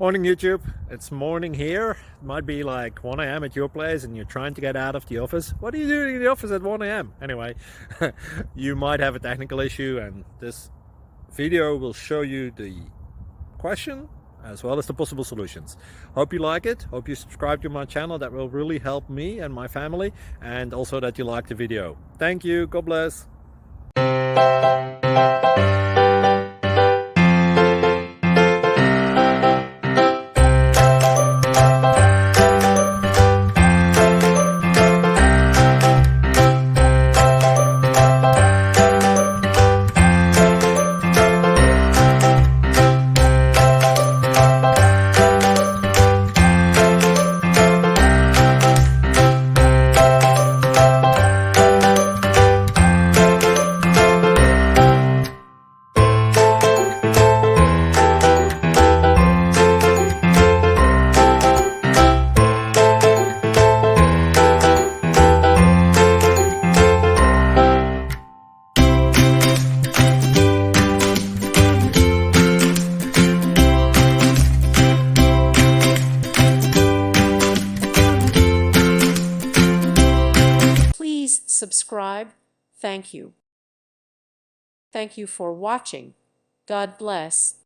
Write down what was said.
Morning YouTube, it's morning here. It might be like 1 a.m. at your place and you're trying to get out of the office. What are you doing in the office at 1 a.m.? Anyway, you might have a technical issue and this video will show you the question as well as the possible solutions. Hope you like it, hope you subscribe to my channel. That will really help me and my family, and also that you like the video. Thank you, God bless. Please subscribe. Thank you. Thank you for watching. God bless.